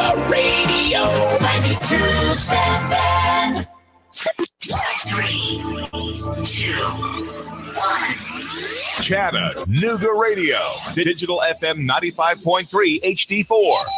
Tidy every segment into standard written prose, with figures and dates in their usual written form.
Nuga Radio 92.7. 3, 2, 1. Chattanooga Radio. Digital FM 95.3 HD4.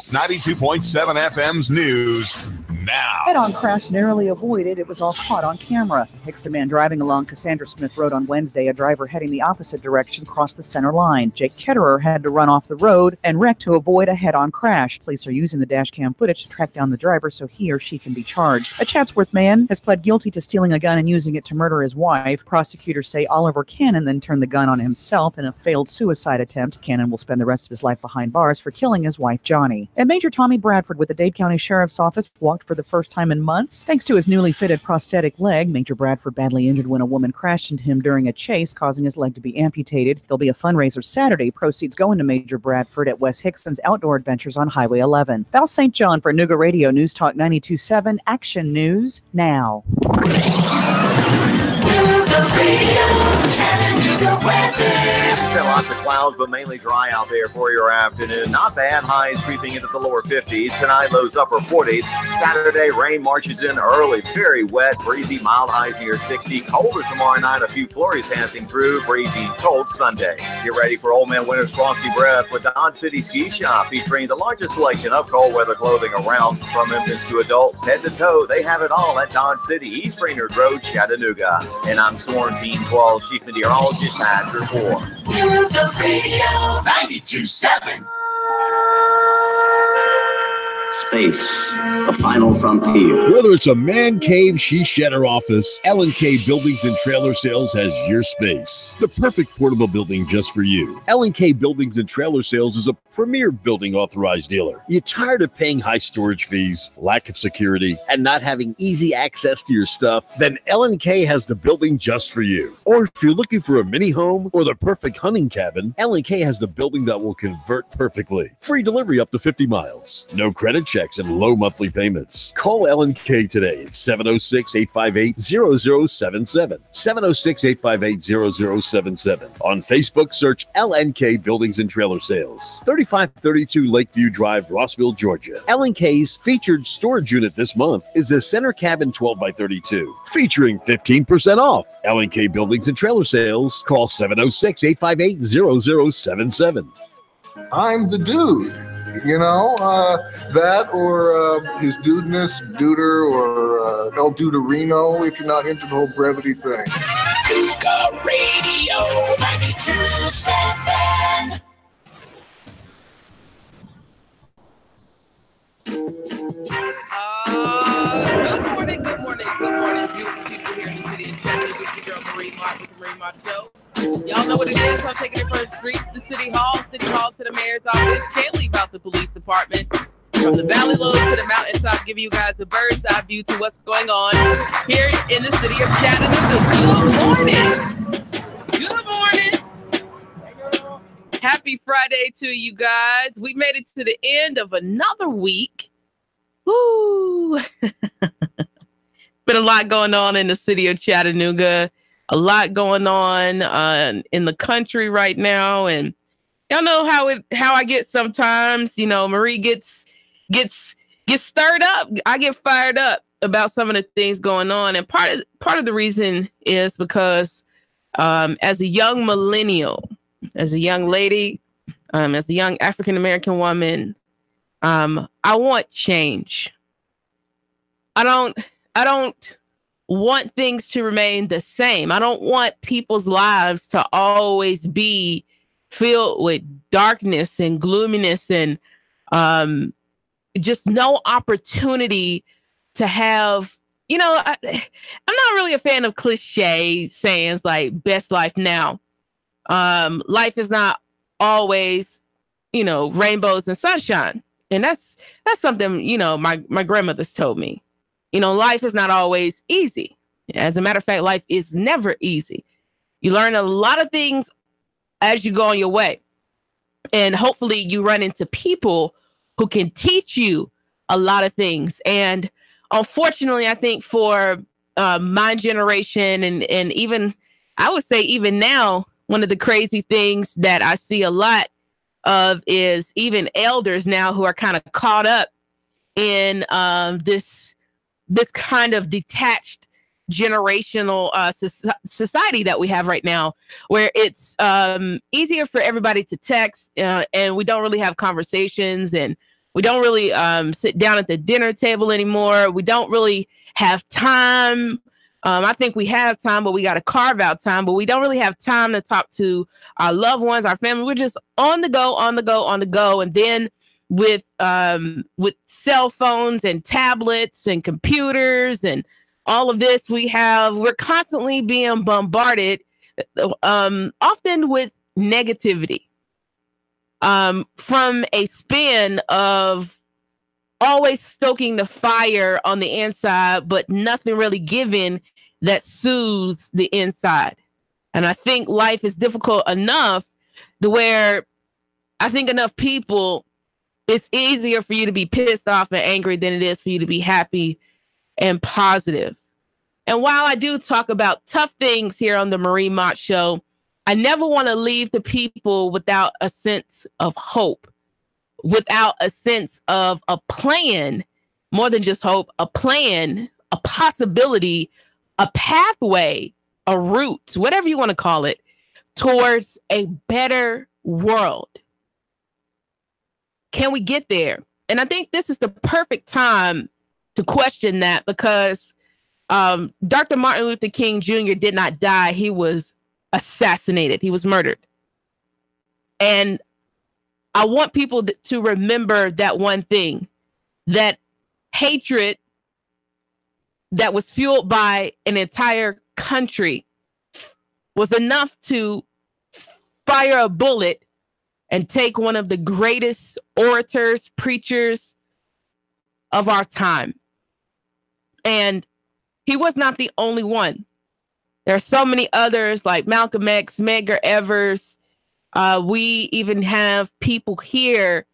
92.7 FM's news. Now. Head-on crash narrowly avoided. It was all caught on camera. Hickston man driving along Cassandra Smith Road on Wednesday. A driver heading the opposite direction crossed the center line. Jake Ketterer had to run off the road and wreck to avoid a head-on crash. Police are using the dash cam footage to track down the driver so he or she can be charged. A Chatsworth man has pled guilty to stealing a gun and using it to murder his wife. Prosecutors say Oliver Cannon then turned the gun on himself in a failed suicide attempt. Cannon will spend the rest of his life behind bars for killing his wife, Johnny. And Major Tommy Bradford with the Dade County Sheriff's Office walked for the first time in months. Thanks to his newly fitted prosthetic leg, Major Bradford badly injured when a woman crashed into him during a chase, causing his leg to be amputated. There'll be a fundraiser Saturday. Proceeds going to Major Bradford at Wes Hickson's Outdoor Adventures on Highway 11. Val St. John for Nuga Radio News Talk 92.7. Action News now. Nuga Radio, Chattanooga weather. Lots of clouds, but mainly dry out there for your afternoon. Not bad. Highs creeping into the lower 50s. Tonight, lows upper 40s. Saturday, rain marches in early. Very wet, breezy, mild highs near 60. Colder tomorrow night. A few flurries passing through. Breezy, cold Sunday. Get ready for Old Man Winter's frosty breath with Dodge City Ski Shop, featuring the largest selection of cold weather clothing around. From infants to adults, head to toe, they have it all at Dodge City, East Brainerd Road, Chattanooga. And I'm Sworn Team 12 Chief Meteorologist Pat Report. Nuga Radio 92.7. Space, the final frontier. Whether it's a man cave, she shed her office, L&K Buildings and Trailer Sales has your space. The perfect portable building just for you. L&K Buildings and Trailer Sales is a premier building authorized dealer. You tired of paying high storage fees, lack of security, and not having easy access to your stuff? Then L&K has the building just for you. Or if you're looking for a mini home or the perfect hunting cabin, L&K has the building that will convert perfectly. Free delivery up to 50 miles. No credit checks and low monthly payments. Call L&K today at 706-858-0077. 706-858-0077. On Facebook, search L&K Buildings and Trailer Sales. 3532 Lakeview Drive, Rossville, Georgia. L&K's featured storage unit this month is a center cabin 12x32, featuring 15% off. L&K Buildings and Trailer Sales. Call 706-858-0077. I'm the dude. You know, that or his dudeness, duder, or El Duderino, if you're not into the whole brevity thing. Nuga Radio 92.7. Good morning, beautiful people here in the city of Chattanooga. It's your girl Marie Mott with the Marie Mott Show. Y'all know what it is. I'm taking it from the streets to City Hall to the mayor's office. Can't leave out the police department. From the valley low to the mountaintop, giving you guys a bird's eye view to what's going on here in the city of Chattanooga. Good morning. Happy Friday to you guys. We made it to the end of another week. Woo! Been a lot going on in the city of Chattanooga. A lot going on in the country right now, and y'all know how I get sometimes. You know, Marie gets stirred up. I get fired up about some of the things going on, and part of the reason is because as a young millennial, as a young lady, as a young African American woman, I want change. I don't want things to remain the same. I don't want people's lives to always be filled with darkness and gloominess and just no opportunity to have, you know, I'm not really a fan of cliche sayings like best life now. Life is not always, you know, rainbows and sunshine. And that's something, you know, my grandmother's told me. You know, life is not always easy. As a matter of fact, life is never easy. You learn a lot of things as you go on your way. And hopefully you run into people who can teach you a lot of things. And unfortunately, I think for my generation and even, I would say even now, one of the crazy things that I see a lot of is even elders now who are kind of caught up in this kind of detached generational society that we have right now, where it's easier for everybody to text, and we don't really have conversations, and we don't really sit down at the dinner table anymore. We don't really have time. I think we have time, but we got to carve out time. But we don't really have time to talk to our loved ones, our family. We're just on the go. And then with cell phones and tablets and computers and all of this, we're constantly being bombarded, often with negativity, from a spin of always stoking the fire on the inside, but nothing really given that soothes the inside. And I think life is difficult enough to where I think enough people, it's easier for you to be pissed off and angry than it is for you to be happy and positive. And while I do talk about tough things here on the Marie Mott Show, I never want to leave the people without a sense of hope, without a sense of a plan, more than just hope, a plan, a possibility, a pathway, a route, whatever you want to call it, towards a better world. Can we get there? And I think this is the perfect time to question that, because Dr. Martin Luther King Jr. did not die. He was assassinated. He was murdered. And I want people to remember that one thing, that hatred that was fueled by an entire country was enough to fire a bullet and take one of the greatest orators, preachers of our time. And he was not the only one. There are so many others like Malcolm X, Medgar Evers. We even have people here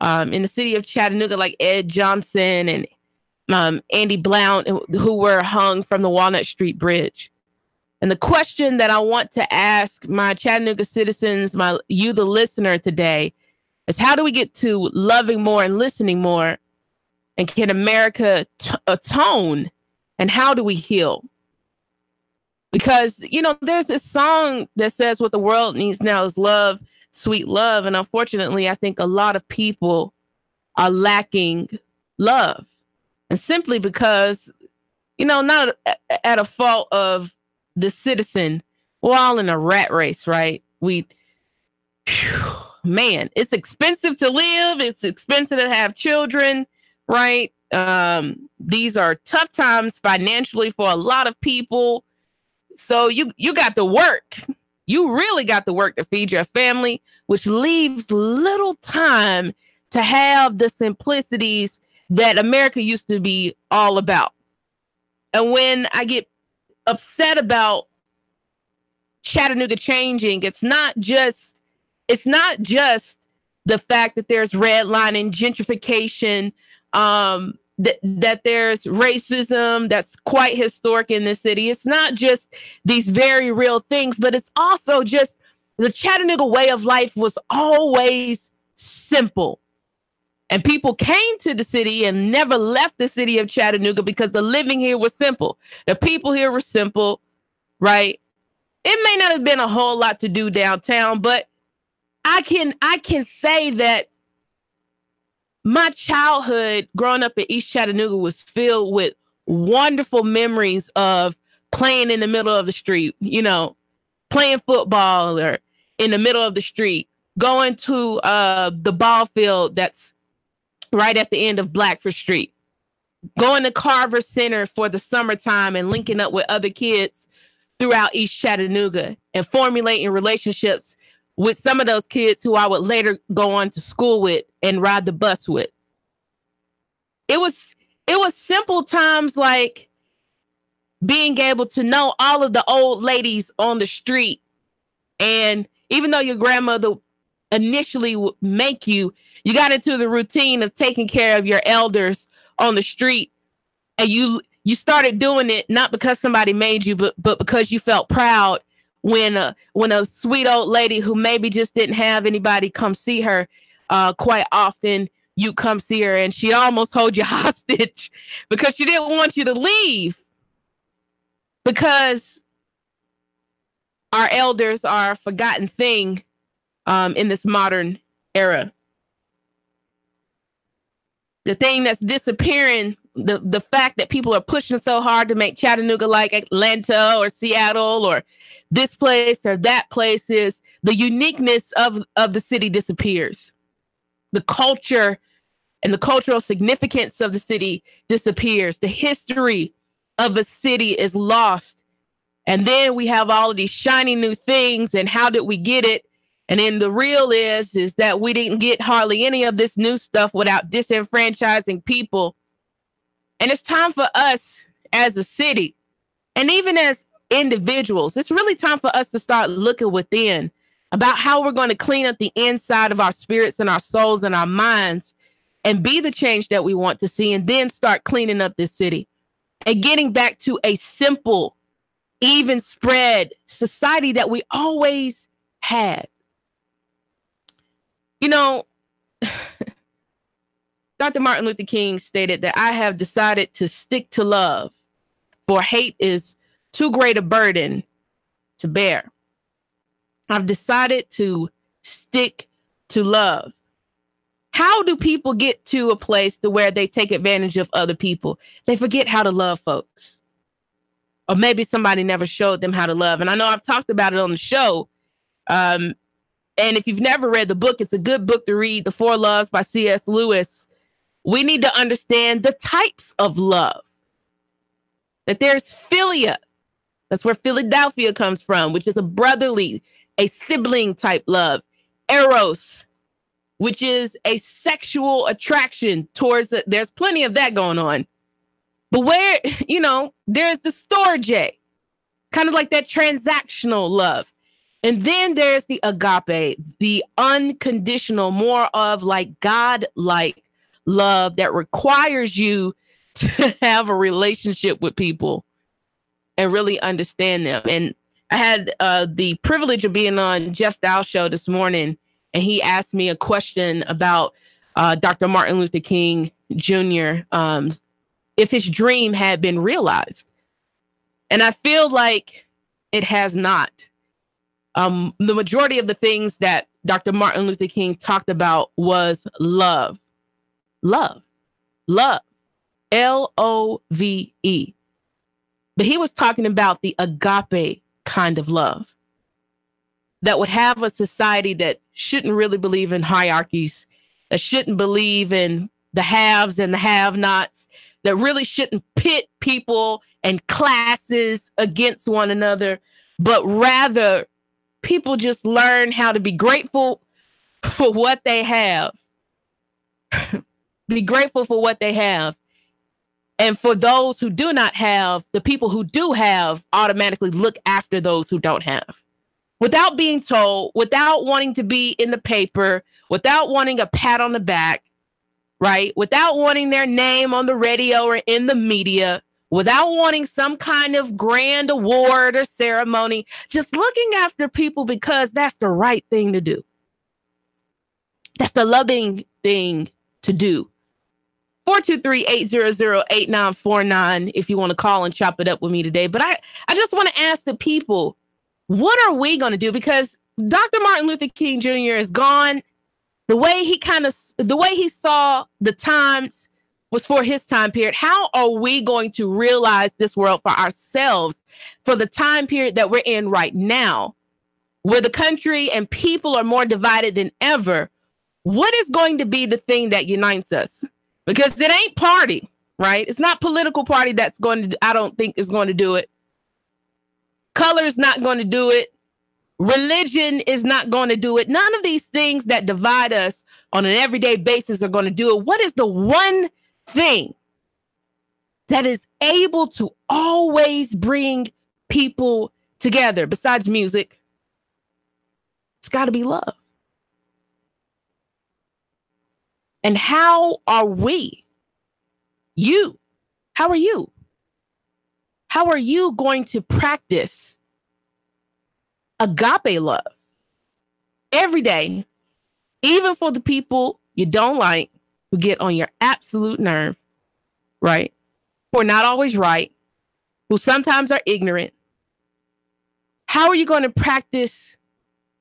in the city of Chattanooga like Ed Johnson and Andy Blount, who were hung from the Walnut Street Bridge. And the question that I want to ask my Chattanooga citizens, you, the listener today, is how do we get to loving more and listening more? And can America atone? And how do we heal? Because, there's this song that says what the world needs now is love, sweet love. And unfortunately, I think a lot of people are lacking love. And simply because, not at a fault of the citizen, we're all in a rat race, right? Man, it's expensive to live. It's expensive to have children, right? These are tough times financially for a lot of people. So you got to work. You really got to work to feed your family, which leaves little time to have the simplicities that America used to be all about. And when I get upset about Chattanooga changing, it's not just the fact that there's redlining, gentrification, that there's racism that's quite historic in this city. It's not just these very real things, but it's also just the Chattanooga way of life was always simple. And people came to the city and never left the city of Chattanooga because the living here was simple. The people here were simple, right? It may not have been a whole lot to do downtown, but I can say that my childhood growing up in East Chattanooga was filled with wonderful memories of playing in the middle of the street, playing football or in the middle of the street, going to the ball field that's right at the end of Blackford Street, going to Carver Center for the summertime and linking up with other kids throughout East Chattanooga and formulating relationships with some of those kids who I would later go on to school with and ride the bus with. It was simple times like being able to know all of the old ladies on the street. And even though your grandmother initially would make you got into the routine of taking care of your elders on the street. And you started doing it not because somebody made you, but because you felt proud when a sweet old lady who maybe just didn't have anybody come see her quite often you come see her, and she'd almost hold you hostage because she didn't want you to leave, because our elders are a forgotten thing in this modern era. The thing that's disappearing, the fact that people are pushing so hard to make Chattanooga like Atlanta or Seattle or this place or that place, is the uniqueness of the city disappears. The culture and the cultural significance of the city disappears. The history of a city is lost. And then we have all of these shiny new things. And how did we get it? And then the real is that we didn't get hardly any of this new stuff without disenfranchising people. And it's time for us as a city, and even as individuals, it's really time for us to start looking within about how we're going to clean up the inside of our spirits and our souls and our minds and be the change that we want to see, and then start cleaning up this city and getting back to a simple, even spread society that we always had. You know, Dr. Martin Luther King stated that I have decided to stick to love, for hate is too great a burden to bear. I've decided to stick to love. How do people get to a place to where they take advantage of other people? They forget how to love folks. Or maybe somebody never showed them how to love. And I know I've talked about it on the show. And if you've never read the book, it's a good book to read, The Four Loves by C.S. Lewis. We need to understand the types of love. That there's philia. That's where Philadelphia comes from, which is a brotherly, a sibling type love. Eros, which is a sexual attraction towards it. There's plenty of that going on. But where, there's the storge, kind of like that transactional love. And then there's the agape, the unconditional, more of like God-like love that requires you to have a relationship with people and really understand them. And I had the privilege of being on Jeff Styles' show this morning, and he asked me a question about Dr. Martin Luther King Jr., if his dream had been realized. And I feel like it has not. The majority of the things that Dr. Martin Luther King talked about was love. Love. Love. Love. But he was talking about the agape kind of love that would have a society that shouldn't really believe in hierarchies, that shouldn't believe in the haves and the have-nots, that really shouldn't pit people and classes against one another, but rather people just learn how to be grateful for what they have. Be grateful for what they have. And for those who do not have, the people who do have automatically look after those who don't have. Without being told, without wanting to be in the paper, without wanting a pat on the back, right? Without wanting their name on the radio or in the media, without wanting some kind of grand award or ceremony, just looking after people because that's the right thing to do. That's the loving thing to do. 423-800-8949 if you want to call and chop it up with me today. But I just want to ask the people, what are we going to do? Because Dr. Martin Luther King Jr. is gone. The way he saw the times was for his time period. How are we going to realize this world for ourselves for the time period that we're in right now, where the country and people are more divided than ever? What is going to be the thing that unites us? Because it ain't party, right? It's not political party that's going to, I don't think is going to do it. Color is not going to do it. Religion is not going to do it. None of these things that divide us on an everyday basis are going to do it. What is the one thing that is able to always bring people together besides music? It's got to be love. And how are we? How are you? How are you going to practice agape love every day, even for the people you don't like, who get on your absolute nerve, right? Who are not always right, who sometimes are ignorant. How are you going to practice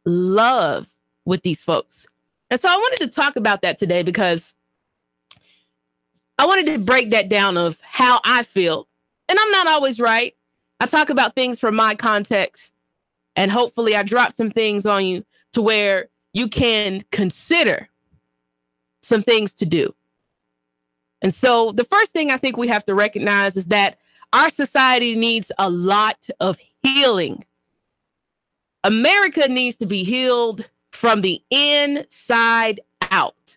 love with these folks? And so I wanted to talk about that today because I wanted to break that down of how I feel. And I'm not always right. I talk about things from my context, and hopefully I drop some things on you to where you can consider some things to do. And so the first thing I think we have to recognize is that our society needs a lot of healing. America needs to be healed from the inside out.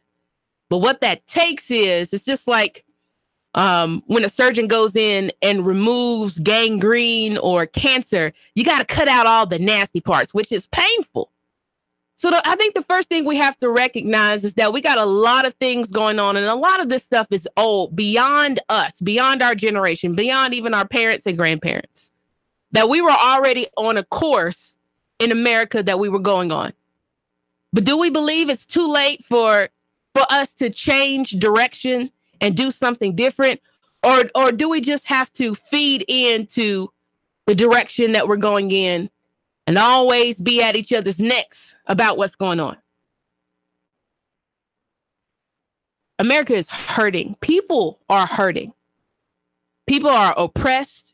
But what that takes is, it's just like when a surgeon goes in and removes gangrene or cancer, you got to cut out all the nasty parts, which is painful. So I think the first thing we have to recognize is that we got a lot of things going on, and a lot of this stuff is old, beyond us, beyond our generation, beyond even our parents and grandparents, that we were already on a course in America that we were going on. But do we believe it's too late for us to change direction and do something different? Or do we just have to feed into the direction that we're going in and always be at each other's necks about what's going on? America is hurting. People are hurting. People are oppressed.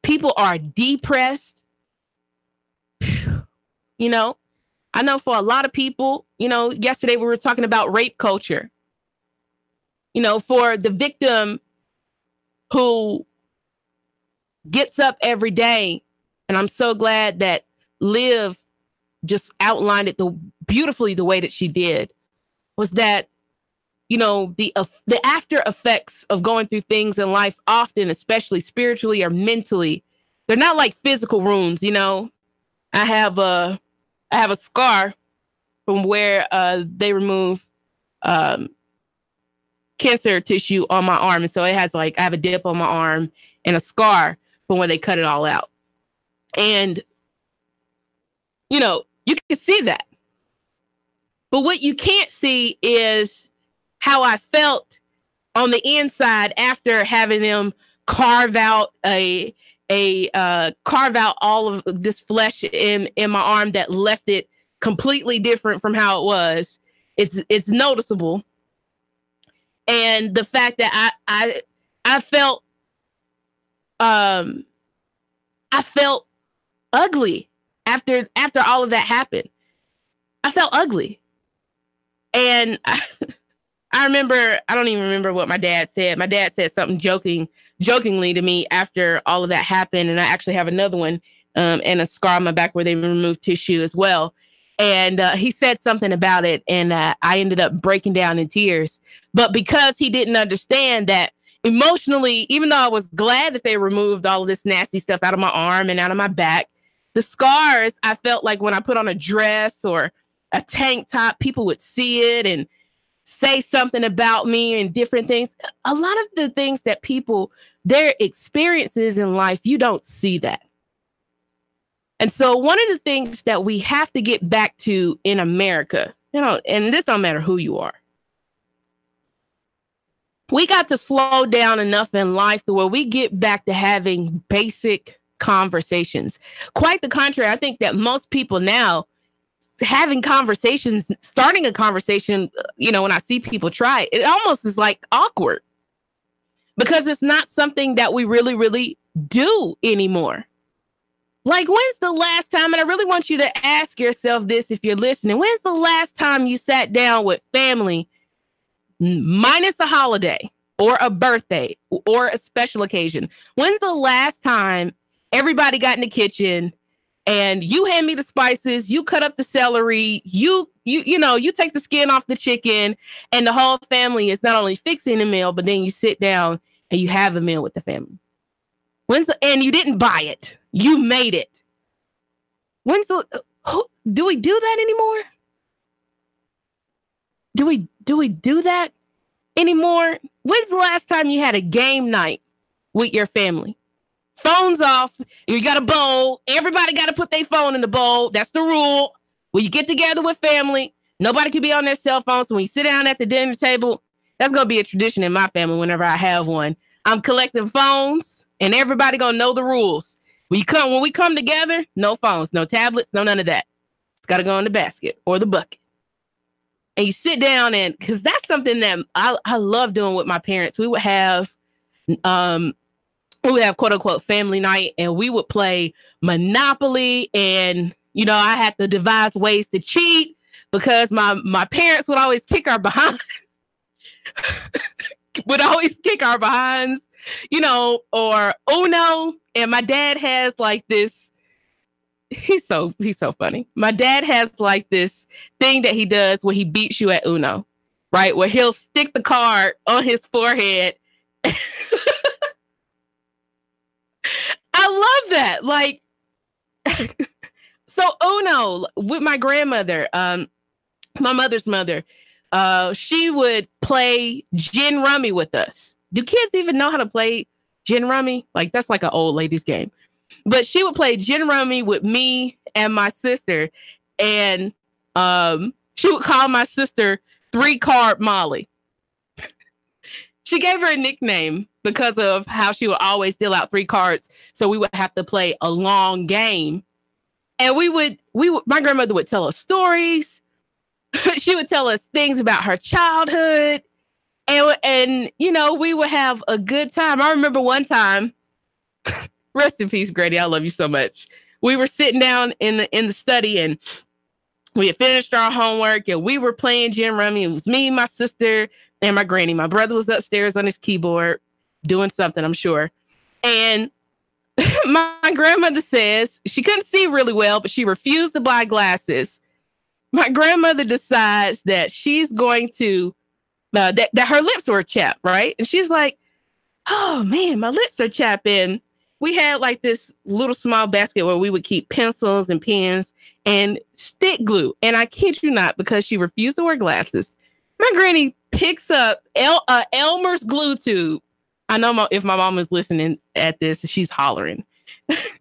People are depressed. You know, I know for a lot of people, you know, yesterday we were talking about rape culture. You know, for the victim who gets up every day, and I'm so glad that Liv just outlined it beautifully the way that she did, was that, you know, the after effects of going through things in life often, especially spiritually or mentally, they're not like physical wounds. You know, I have a scar from where they remove cancer tissue on my arm. And so it has like, I have a dip on my arm and a scar from where they cut it all out. And, you know, you can see that. But what you can't see is how I felt on the inside after having them carve out all of this flesh in my arm that left it completely different from how it was. It's noticeable. And the fact that I felt ugly after all of that happened. I felt ugly. And I remember, I don't even remember what my dad said. My dad said something jokingly to me after all of that happened. And I actually have another one and a scar on my back where they removed tissue as well. And he said something about it, and I ended up breaking down in tears. But because he didn't understand that emotionally, even though I was glad that they removed all of this nasty stuff out of my arm and out of my back, the scars, I felt like when I put on a dress or a tank top, people would see it and say something about me and different things. A lot of the things that people, their experiences in life, you don't see that. And so one of the things that we have to get back to in America, you know, and this don't matter who you are, we got to slow down enough in life to where we get back to having basic conversations. Quite the contrary. I think that most people now having conversations, starting a conversation, you know, when I see people try, it almost is like awkward because it's not something that we really, really do anymore. Like, when's the last time, and I really want you to ask yourself this if you're listening, when's the last time you sat down with family, minus a holiday or a birthday or a special occasion? When's the last time everybody got in the kitchen and you hand me the spices, you cut up the celery, you take the skin off the chicken, and the whole family is not only fixing a meal, but then you sit down and you have a meal with the family? And you didn't buy it. You made it. Do we do that anymore? Do we do that anymore? When's the last time you had a game night with your family? Phones off. You got a bowl. Everybody got to put their phone in the bowl. That's the rule. When you get together with family, nobody can be on their cell phone. So when you sit down at the dinner table, That's going to be a tradition in my family whenever I have one. I'm collecting phones, and everybody going to know the rules. When we come together, no phones, no tablets, no none of that. It's got to go in the basket or the bucket. And you sit down, and because that's something that I love doing with my parents. We would have quote unquote family night, and we would play Monopoly. And I had to devise ways to cheat because my parents would always kick our behind. Or Uno. And my dad has like this. He's so funny. My dad has like this thing that he does where he beats you at Uno, right? Where he'll stick the card on his forehead. I love that. Like, so Uno with my grandmother, my mother's mother, she would play gin rummy with us. Do kids even know how to play gin rummy? Like, that's like an old ladies game. But she would play gin rummy with me and my sister. And she would call my sister 3-Card Molly. She gave her a nickname because of how she would always deal out 3 cards. So we would have to play a long game. And my grandmother would tell us stories. She would tell us things about her childhood. And we would have a good time. I remember one time, rest in peace, Grady. I love you so much. We were sitting down in the study, and we had finished our homework, and we were playing gin rummy. It was me, my sister, and my granny. My brother was upstairs on his keyboard doing something, I'm sure. And my grandmother says she couldn't see really well, but she refused to buy glasses. My grandmother decides that she's going to, that her lips were chapped, right? And she's like, oh man, my lips are chapped. And we had like this little small basket where we would keep pencils and pens and stick glue. And I kid you not, because she refused to wear glasses, my granny picks up Elmer's glue tube. I know if my mom is listening at this, she's hollering.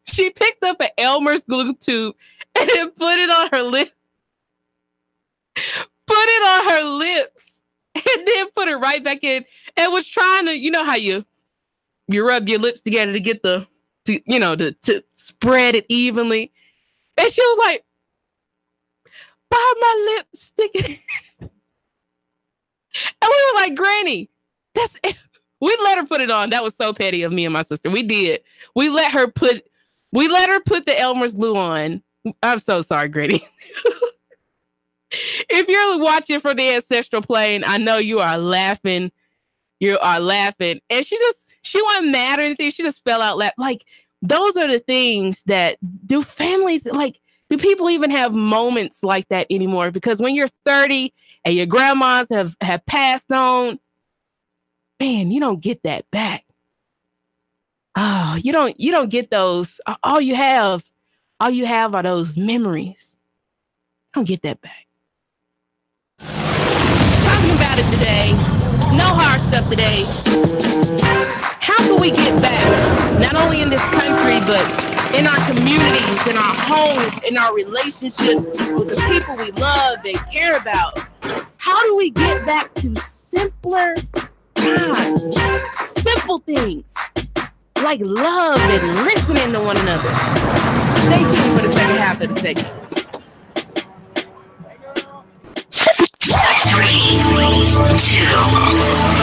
She picked up an Elmer's glue tube and then put it on her lip. Put it on her lips and then put it right back in and was trying to, how you rub your lips together to get to spread it evenly. And she was like, why are my lips sticking? And we were like, Granny, that's it. We let her put it on. That was so petty of me and my sister. We did. We let her put the Elmer's glue on. I'm so sorry, Granny. If you're watching from the ancestral plane, I know you are laughing. You are laughing. And she wasn't mad or anything. She just fell out laughing. Like, those are the things that do families, like, do people even have moments like that anymore? Because when you're 30 and your grandmas have passed on, man, you don't get that back. Oh, you don't get those. All you have are those memories. You don't get that back. Talking about it today. No hard stuff today. How can we get back, not only in this country, but in our communities, in our homes, in our relationships with the people we love and care about? How do we get back to simpler times? Simple things like love and listening to one another. Stay tuned for the second half of the segment. 3, 2,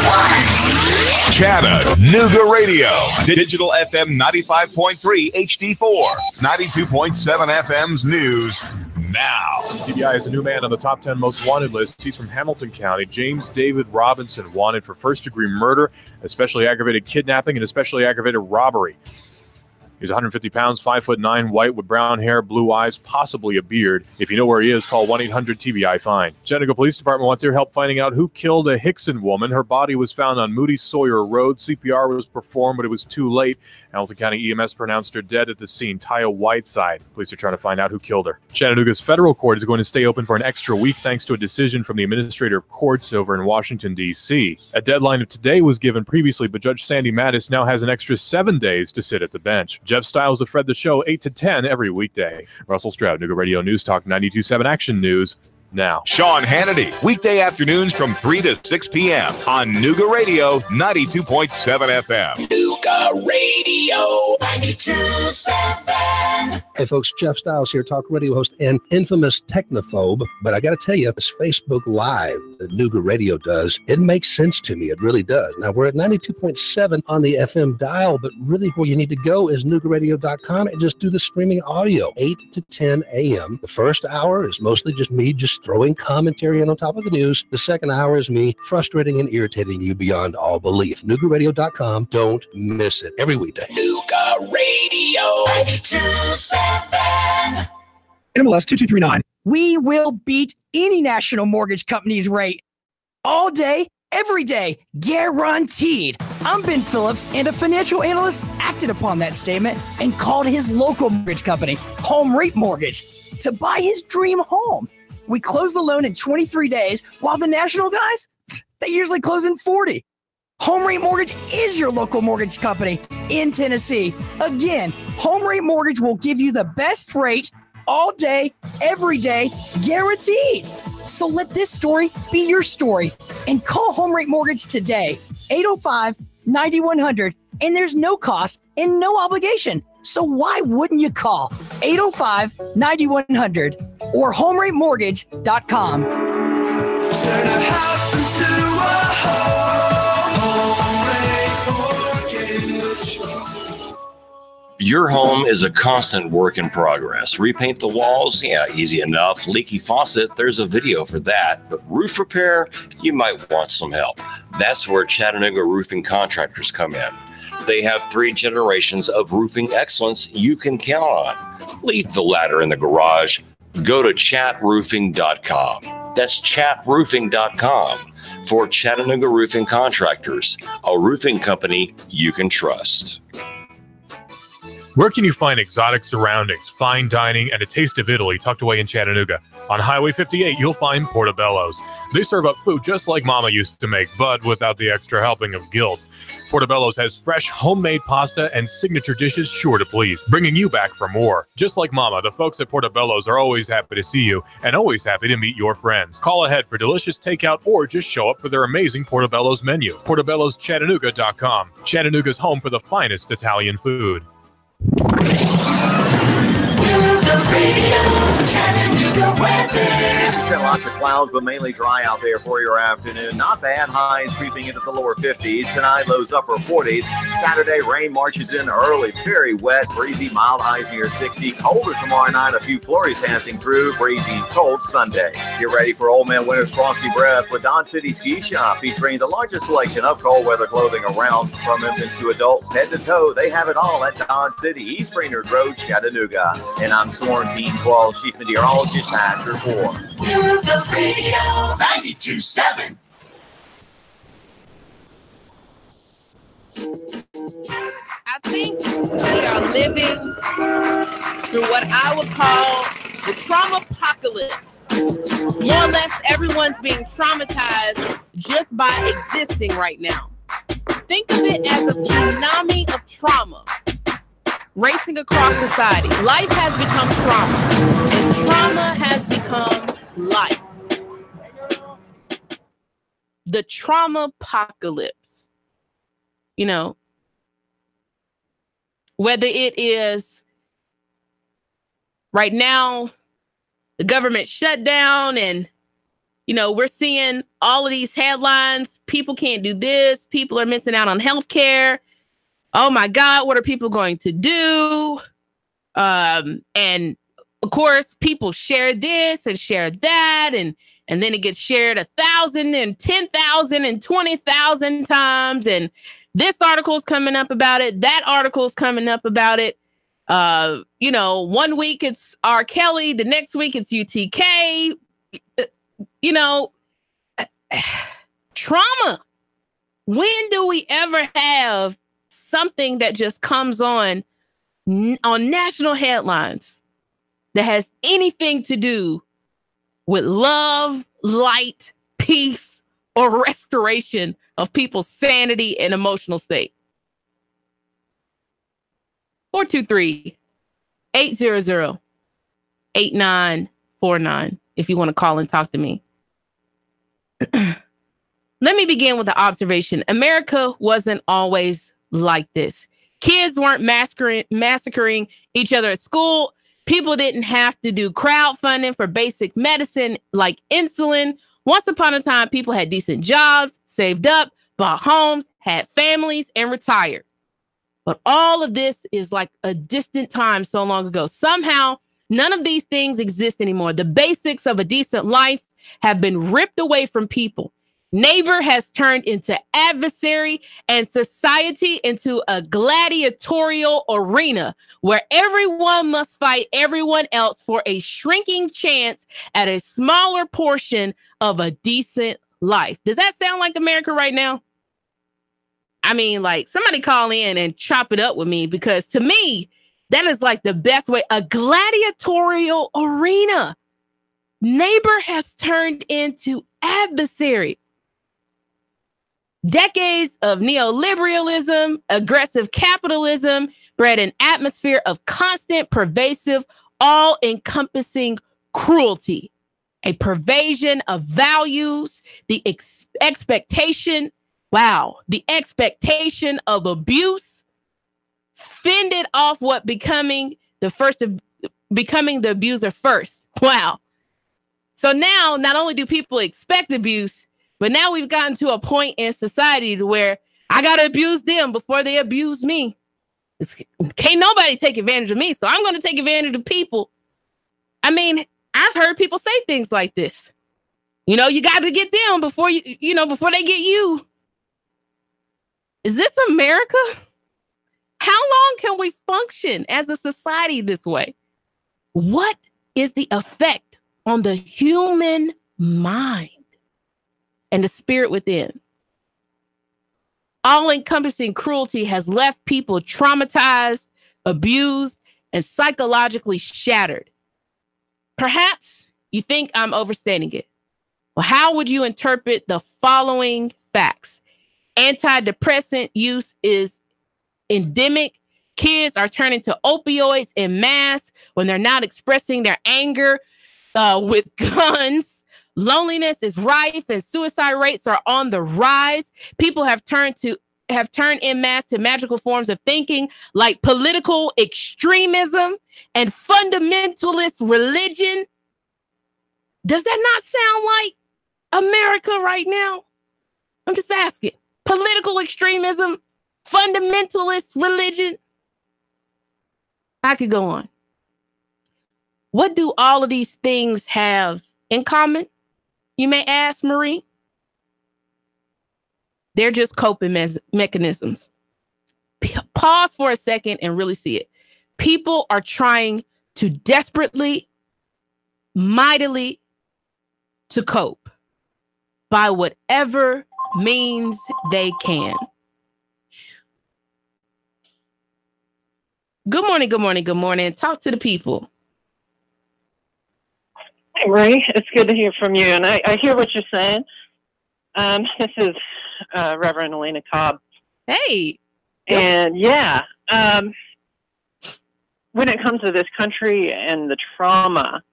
1. Chattanooga Radio. Digital FM 95.3 HD4. 92.7 FM's news now. TBI is a new man on the top 10 most wanted list. He's from Hamilton County. James David Robinson, wanted for first-degree murder, especially aggravated kidnapping, and especially aggravated robbery. He's 150 pounds, 5'9", white with brown hair, blue eyes, possibly a beard. If you know where he is, call 1-800-TBI-FIND. Chattanooga Police Department wants your help finding out who killed a Hickson woman. Her body was found on Moody Sawyer Road. CPR was performed, but it was too late. Hamilton County EMS pronounced her dead at the scene. Taya Whiteside. Police are trying to find out who killed her. Chattanooga's federal court is going to stay open for an extra week thanks to a decision from the Administrator of Courts over in Washington, D.C. A deadline of today was given previously, but Judge Sandy Mattis now has an extra 7 days to sit at the bench. Jeff Stiles of Fred the Show, 8 to 10 every weekday. Russell Stroud, Nooga Radio News Talk 92.7 Action News now. Sean Hannity, weekday afternoons from 3 to 6 p.m. on Nuga Radio 92.7 FM. Nuga Radio 92.7. Hey folks, Jeff Stiles here, talk radio host and infamous technophobe. But I got to tell you, this Facebook Live that Nuga Radio does, it makes sense to me. It really does. Now, we're at 92.7 on the FM dial, but really where you need to go is NugaRadio.com and just do the streaming audio, 8 to 10 a.m. The first hour is mostly just me just throwing commentary on top of the news. The second hour is me frustrating and irritating you beyond all belief. NugaRadio.com. Don't miss it. Every weekday. Nuga Radio 92.7. MLS 2239. We will beat any national mortgage company's rate. All day, every day, guaranteed. I'm Ben Phillips, and a financial analyst acted upon that statement and called his local mortgage company, Home Rate Mortgage, to buy his dream home. We close the loan in 23 days, while the national guys, they usually close in 40. Home Rate Mortgage is your local mortgage company in Tennessee. Again, Home Rate Mortgage will give you the best rate all day, every day, guaranteed. So let this story be your story and call Home Rate Mortgage today, 805-9100, and there's no cost and no obligation. So why wouldn't you call 805-9100 or HomeRateMortgage.com? Turn a house into a home rate mortgage. Your home is a constant work in progress. Repaint the walls? Yeah, easy enough. Leaky faucet? There's a video for that. But roof repair? You might want some help. That's where Chattanooga Roofing Contractors come in. They have 3 generations of roofing excellence you can count on. Leave the ladder in the garage. Go to chatroofing.com. That's chatroofing.com for Chattanooga Roofing Contractors, a roofing company you can trust. Where can you find exotic surroundings, fine dining, and a taste of Italy tucked away in Chattanooga? On Highway 58, you'll find Portobello's. They serve up food just like Mama used to make, but without the extra helping of guilt. Portobello's has fresh, homemade pasta and signature dishes sure to please, bringing you back for more. Just like Mama, the folks at Portobello's are always happy to see you and always happy to meet your friends. Call ahead for delicious takeout or just show up for their amazing Portobello's menu. Portobello'sChattanooga.com, Chattanooga's home for the finest Italian food. It's been lots of clouds, but mainly dry out there for your afternoon. Not bad. Highs creeping into the lower 50s. Tonight, lows upper 40s. Saturday, rain marches in early. Very wet, breezy, mild highs near 60. Colder tomorrow night. A few flurries passing through. Breezy and cold Sunday. Get ready for Old Man Winter's frosty breath with Don City Ski Shop, featuring the largest selection of cold weather clothing around. From infants to adults, head to toe, they have it all at Don City, East Brainerd Road, Chattanooga. And I'm Sworn Team 12 Chief Meteorologist Pat Report. Nuga Radio 92.7. I think we are living through what I would call the trauma apocalypse. More or less, everyone's being traumatized just by existing right now. Think of it as a tsunami of trauma racing across society. Life has become trauma, and trauma has become life. The trauma apocalypse. You know, whether it is right now, the government shutdown, and, you know, we're seeing all of these headlines. People can't do this. People are missing out on health care. Oh my God, what are people going to do? And of course, people share this and share that, and then it gets shared 1,000 and 10,000 and 20,000 times. And this article is coming up about it. That article is coming up about it. You know, one week it's R. Kelly, the next week it's UTK. You know, trauma. When do we ever have something that just comes on national headlines that has anything to do with love, light, peace, or restoration of people's sanity and emotional state? 423-800-8949 if you want to call and talk to me. Let me begin with the observation. America wasn't always like this. Kids weren't massacring each other at school. People didn't have to do crowdfunding for basic medicine like insulin. Once upon a time, people had decent jobs, saved up, bought homes, had families, and retired. But all of this is like a distant time so long ago. Somehow, none of these things exist anymore. The basics of a decent life have been ripped away from people. Neighbor has turned into adversary and society into a gladiatorial arena where everyone must fight everyone else for a shrinking chance at a smaller portion of a decent life. Does that sound like America right now? I mean, like, somebody call in and chop it up with me, because to me, that is like the best way. A gladiatorial arena. Neighbor has turned into adversary. Decades of neoliberalism, aggressive capitalism bred an atmosphere of constant, pervasive, all-encompassing cruelty, a pervasion of values, the expectation of abuse, fended off what becoming the abuser first. Wow. So now, not only do people expect abuse, but now we've gotten to a point in society to where I got to abuse them before they abuse me. Can't nobody take advantage of me, so I'm going to take advantage of people. I mean, I've heard people say things like this. You know, you got to get them before before they get you. Is this America? How long can we function as a society this way? What is the effect on the human mind and the spirit within? All-encompassing cruelty has left people traumatized, abused, and psychologically shattered. Perhaps you think I'm overstating it. Well, how would you interpret the following facts? Antidepressant use is endemic. Kids are turning to opioids en masse when they're not expressing their anger with guns. Loneliness is rife and suicide rates are on the rise. People have turned en masse to magical forms of thinking like political extremism and fundamentalist religion. Does that not sound like America right now? I'm just asking. Political extremism, fundamentalist religion. I could go on. What do all of these things have in common? You may ask, Marie. They're just coping mechanisms. Pause for a second and really see it. People are trying to desperately, mightily to cope by whatever means they can. Good morning, good morning, good morning. Talk to the people. Hey, Ray, it's good to hear from you. And I hear what you're saying. This is Reverend Elena Cobb. Hey. And yeah, when it comes to this country and the trauma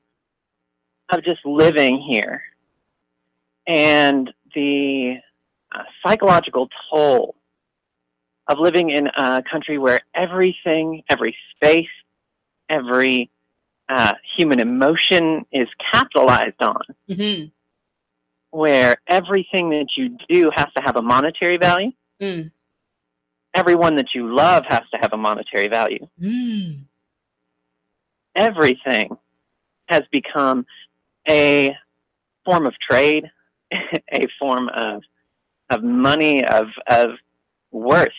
of just living here and the psychological toll of living in a country where everything, every space, every human emotion is capitalized on, where everything that you do has to have a monetary value. Everyone that you love has to have a monetary value. Everything has become a form of trade, a form of money, of worth,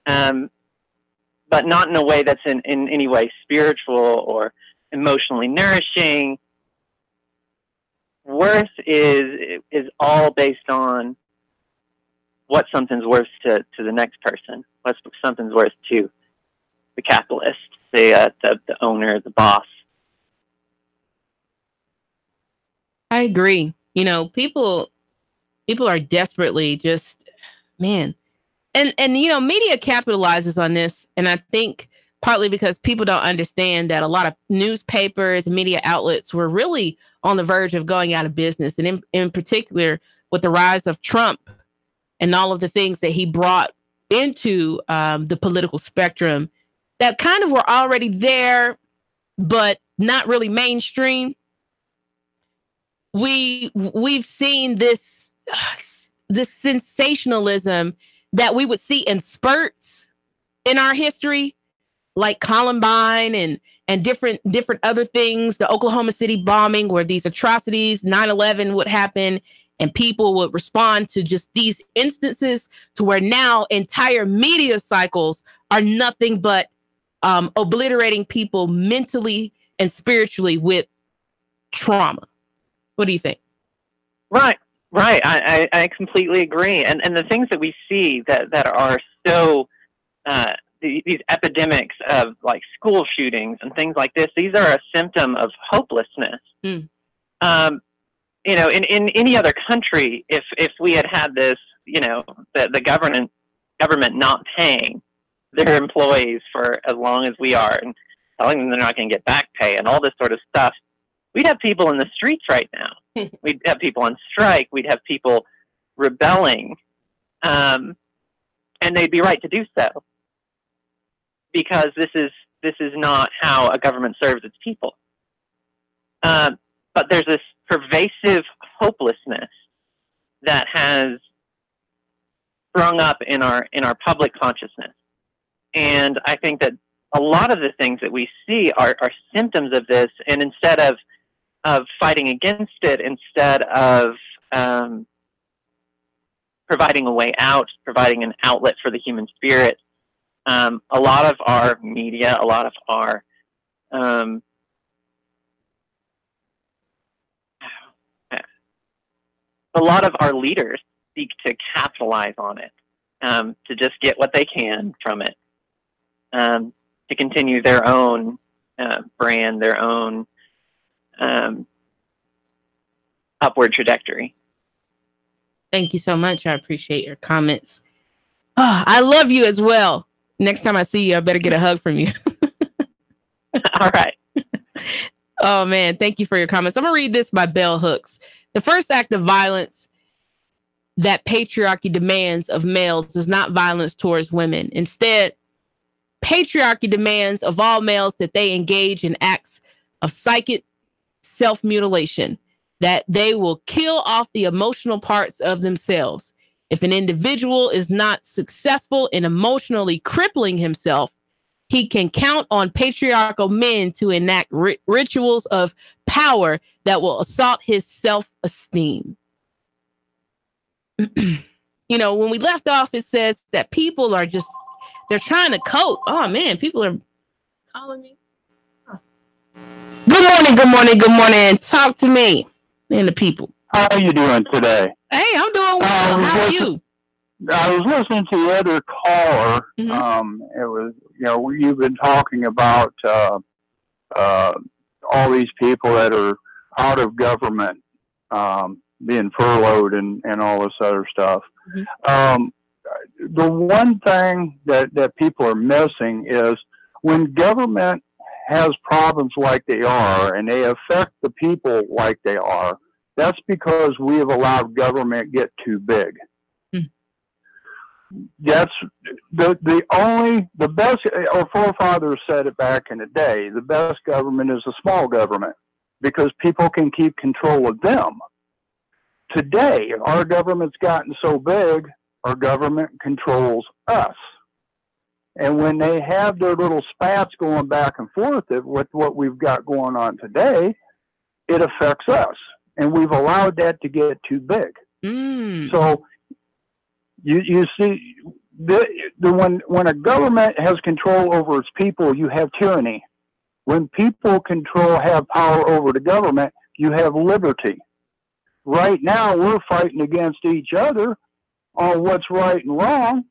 but not in a way that's in any way spiritual or emotionally nourishing. Worth is all based on what something's worth to the next person, what something's worth to the capitalist, the owner, the boss. I agree. You know, people are desperately just, man. And you know, media capitalizes on this. And I think partly because people don't understand that a lot of newspapers, media outlets were really on the verge of going out of business. And in particular, with the rise of Trump and all of the things that he brought into the political spectrum that kind of were already there, but not really mainstream. We've seen this sensationalism that we would see in spurts in our history, like Columbine and different other things, the Oklahoma City bombing, where these atrocities, 9/11 would happen, and people would respond to just these instances, to where now entire media cycles are nothing but obliterating people mentally and spiritually with trauma. What do you think? Right. I completely agree. And the things that we see that are so these epidemics of like school shootings and things like this, these are a symptom of hopelessness. Mm. You know, in any other country, if we had this, you know, the government not paying their employees for as long as we are and telling them they're not going to get back pay and all this sort of stuff, we'd have people in the streets right now. We'd have people on strike. We'd have people rebelling. And they'd be right to do so, because this is not how a government serves its people. But there's this pervasive hopelessness that has sprung up in our public consciousness. And I think that a lot of the things that we see are symptoms of this. And instead of fighting against it, instead of providing a way out, providing an outlet for the human spirit, a lot of our media, a lot of our leaders seek to capitalize on it, to just get what they can from it, to continue their own brand, their own upward trajectory. Thank you so much. I appreciate your comments. Oh, I love you as well. Next time I see you, I better get a hug from you. All right. Oh, man. Thank you for your comments. I'm going to read this by Bell Hooks. The first act of violence that patriarchy demands of males is not violence towards women. Instead, patriarchy demands of all males that they engage in acts of psychic self-mutilation, that they will kill off the emotional parts of themselves. If an individual is not successful in emotionally crippling himself, he can count on patriarchal men to enact rituals of power that will assault his self-esteem. You know, when we left off, it says that people are just, they're trying to cope. Oh, man, people are calling me. Oh. Good morning. Talk to me and the people. How are you doing today? Hey, I'm doing well. How are you? I was listening to the other caller. Mm-hmm. It was, you know, you've been talking about all these people that are out of government, being furloughed and all this other stuff. Mm-hmm. The one thing that people are missing is when government has problems like they are and they affect the people like they are, that's because we have allowed government get too big. That's the best. Our forefathers said it back in the day. The best government is a small government because people can keep control of them. Today, our government's gotten so big, our government controls us. And when they have their little spats going back and forth with what we've got going on today, it affects us. And we've allowed that to get too big. So you see, when a government has control over its people, you have tyranny. When people have power over the government, you have liberty. Right now, we're fighting against each other on what's right and wrong.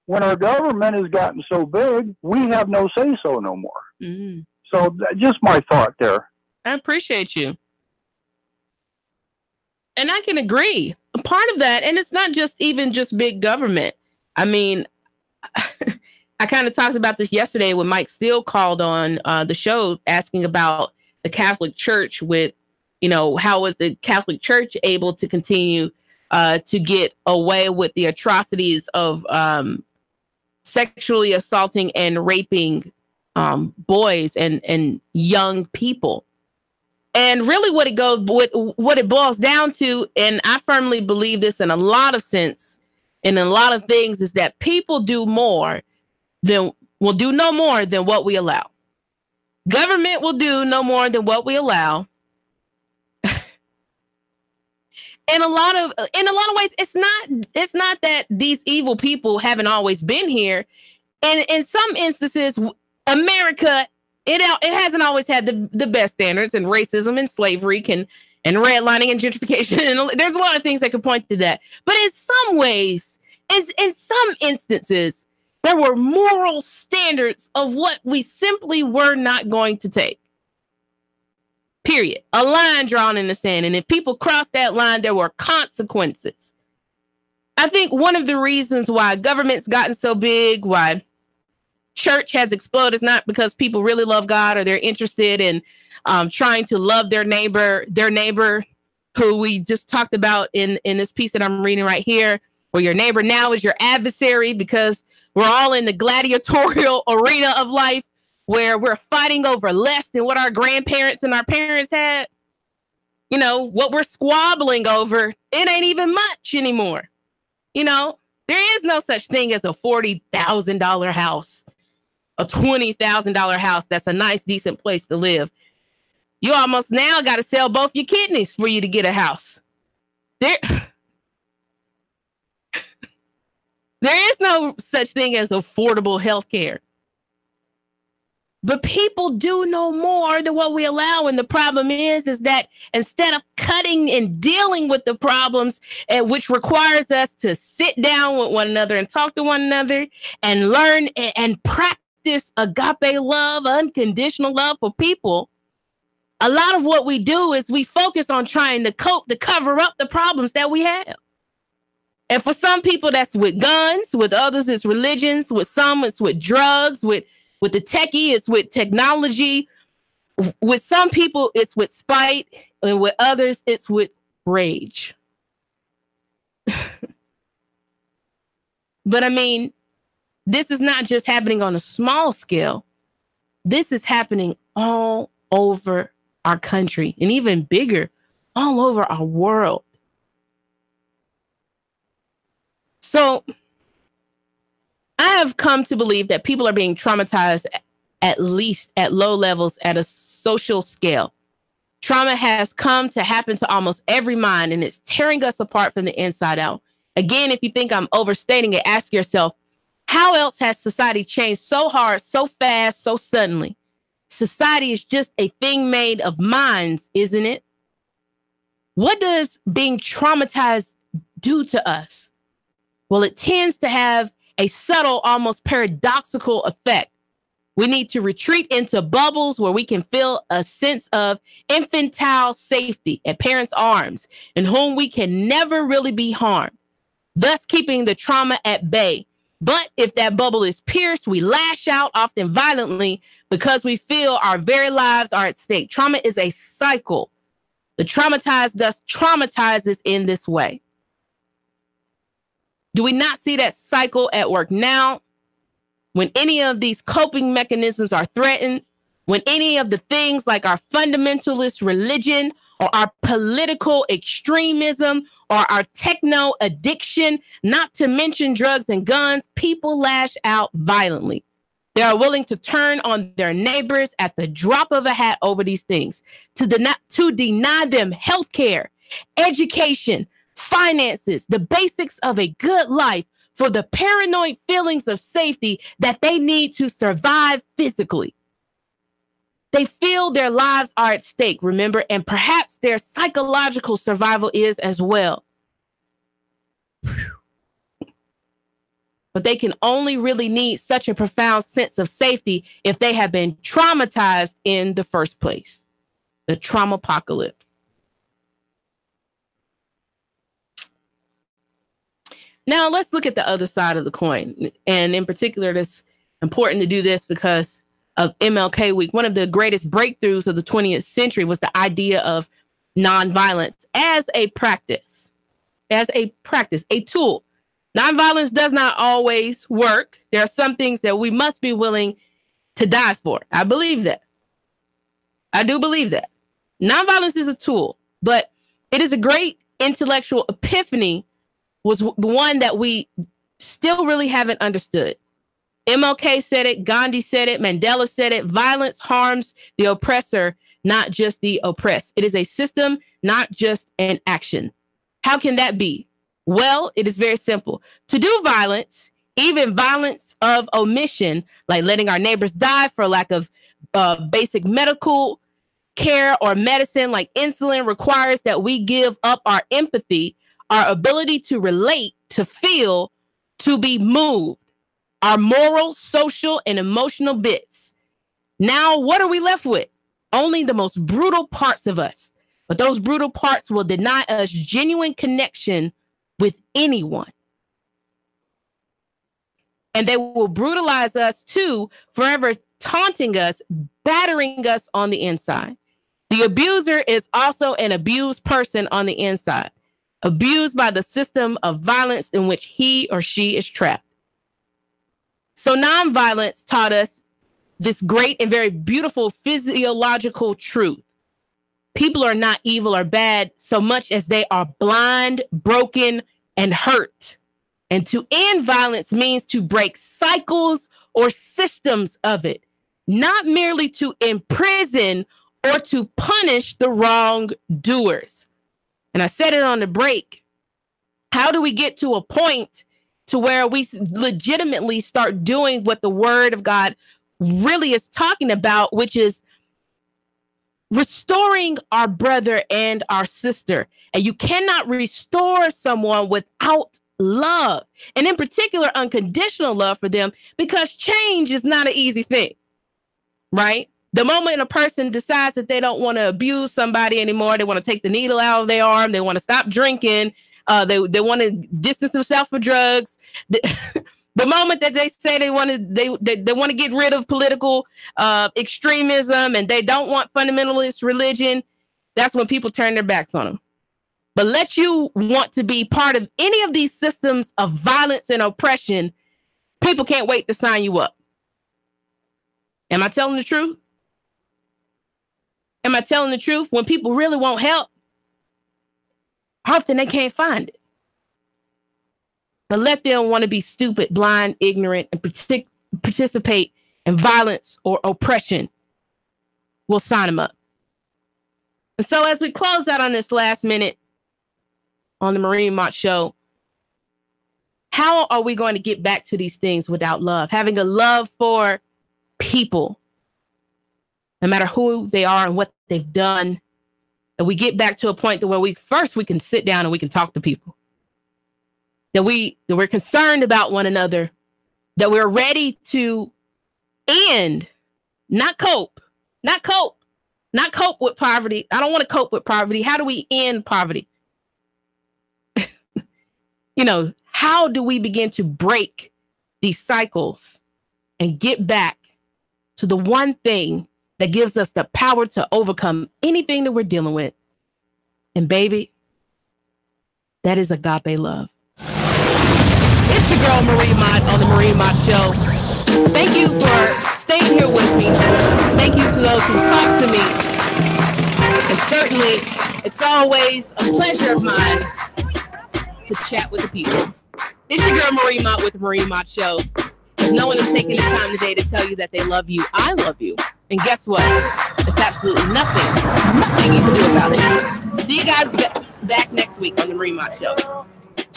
When our government has gotten so big, we have no say-so no more. So just my thought there. I appreciate you. And I can agree. Part of that, and it's not just even just big government. I mean, I kind of talked about this yesterday when Mike Steele called on the show asking about the Catholic Church with, how was the Catholic Church able to continue to get away with the atrocities of sexually assaulting and raping boys and young people. And really what it boils down to, and I firmly believe this in a lot of sense and in a lot of things, is that people will do no more than what we allow. Government will do no more than what we allow. In a lot of ways, it's not that these evil people haven't always been here. And in some instances, America, it hasn't always had the best standards, and racism and slavery and redlining and gentrification. And there's a lot of things that could point to that. But in some ways, in some instances, there were moral standards of what we simply were not going to take. Period. A line drawn in the sand. And if people crossed that line, there were consequences. I think one of the reasons why government's gotten so big, why church has exploded, is not because people really love God or they're interested in trying to love their neighbor who we just talked about in this piece that I'm reading right here, where your neighbor now is your adversary, because we're all in the gladiatorial arena of life where we're fighting over less than what our grandparents and our parents had. What we're squabbling over, it ain't even much anymore. There is no such thing as a $40,000 house, a $20,000 house that's a nice, decent place to live. You almost now got to sell both your kidneys for you to get a house. There is no such thing as affordable health care. But people do no more than what we allow. And the problem is that instead of cutting and dealing with the problems, which requires us to sit down with one another and talk to one another and learn and practice agape love, unconditional love for people, a lot of what we do is we focus on trying to cover up the problems that we have. And for some people, that's with guns. With others, it's religions. With some, it's with drugs. With the techie, it's with technology. With some people, it's with spite. And with others, it's with rage. But I mean, this is not just happening on a small scale. This is happening all over our country, and even bigger, all over our world. So I have come to believe that people are being traumatized, at least at low levels, at a social scale. Trauma has come to happen to almost every mind, and it's tearing us apart from the inside out. Again, if you think I'm overstating it, ask yourself, how else has society changed so hard, so fast, so suddenly? Society is just a thing made of minds, isn't it? What does being traumatized do to us? Well, it tends to have a subtle, almost paradoxical effect. We need to retreat into bubbles where we can feel a sense of infantile safety at parents' arms, in whom we can never really be harmed, thus keeping the trauma at bay. But if that bubble is pierced, we lash out, often violently, because we feel our very lives are at stake. Trauma is a cycle. The traumatized thus traumatizes in this way. Do we not see that cycle at work now? When any of these coping mechanisms are threatened, when any of the things like our fundamentalist religion or our political extremism or our techno addiction, not to mention drugs and guns, people lash out violently. They are willing to turn on their neighbors at the drop of a hat over these things, to deny them health care, education, finances, the basics of a good life, for the paranoid feelings of safety that they need to survive physically. They feel their lives are at stake, remember, and perhaps their psychological survival is as well. But they can only really need such a profound sense of safety if they have been traumatized in the first place. The trauma apocalypse. Now, let's look at the other side of the coin. And in particular, this important to do this because of MLK Week. One of the greatest breakthroughs of the 20th century was the idea of nonviolence as a practice, a tool. Nonviolence does not always work. There are some things that we must be willing to die for. I believe that. I do believe that. Nonviolence is a tool, but it is a great intellectual epiphany, was the one that we still really haven't understood. MLK said it, Gandhi said it, Mandela said it. Violence harms the oppressor, not just the oppressed. It is a system, not just an action. How can that be? Well, it is very simple. To do violence, even violence of omission, like letting our neighbors die for lack of basic medical care or medicine like insulin, requires that we give up our empathy, our ability to relate, to feel, to be moved, our moral, social, and emotional bits. Now, what are we left with? Only the most brutal parts of us. But those brutal parts will deny us genuine connection with anyone. And they will brutalize us too, forever taunting us, battering us on the inside. The abuser is also an abused person on the inside, abused by the system of violence in which he or she is trapped. So nonviolence taught us this great and very beautiful physiological truth. People are not evil or bad so much as they are blind, broken, and hurt. And to end violence means to break cycles or systems of it, not merely to imprison or to punish the wrongdoers. And I said it on the break. How do we get to a point to where we legitimately start doing what the Word of God really is talking about, which is restoring our brother and our sister? And you cannot restore someone without love, and in particular, unconditional love for them, because change is not an easy thing, right? The moment a person decides that they don't want to abuse somebody anymore, they want to take the needle out of their arm, they want to stop drinking, they want to distance themselves from drugs. The moment that they say they want to get rid of political extremism and they don't want fundamentalist religion, that's when people turn their backs on them. But let you want to be part of any of these systems of violence and oppression, people can't wait to sign you up. Am I telling the truth? Am I telling the truth? When people really want help, often they can't find it. But let them want to be stupid, blind, ignorant, and participate in violence or oppression. We'll sign them up. And so as we close out on this last minute on the Maureen Mott Show, how are we going to get back to these things without love? Having a love for people, no matter who they are and what they've done, and we get back to a point to where we can sit down and we can talk to people. That we're concerned about one another, that we're ready to end, not cope with poverty. I don't want to cope with poverty. How do we end poverty? How do we begin to break these cycles and get back to the one thing that gives us the power to overcome anything that we're dealing with? And baby, that is agape love. It's your girl, Maureen Mott, on the Maureen Mott Show. Thank you for staying here with me. Thank you to those who talk to me. And certainly, it's always a pleasure of mine to chat with the people. It's your girl, Maureen Mott, with the Maureen Mott Show. If no one is taking the time today to tell you that they love you, I love you. And guess what? There's absolutely nothing you can do about it. See you guys back next week on the Maureen Mott Show. 3, 2,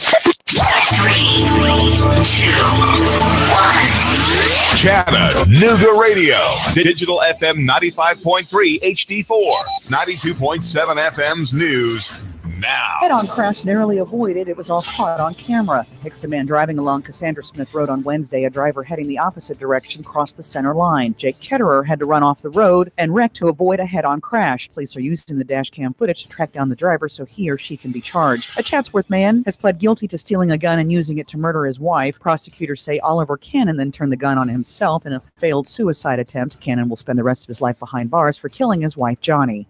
1. Chattanooga Radio. Digital FM 95.3 HD4. 92.7 FM's news. now. Head-on crash narrowly avoided. It was all caught on camera. Hickston man driving along Cassandra Smith Road on Wednesday. A driver heading the opposite direction crossed the center line. Jake Ketterer had to run off the road and wreck to avoid a head-on crash. Police are using the dash cam footage to track down the driver so he or she can be charged. A Chatsworth man has pled guilty to stealing a gun and using it to murder his wife. Prosecutors say Oliver Cannon then turned the gun on himself in a failed suicide attempt. Cannon will spend the rest of his life behind bars for killing his wife, Johnny.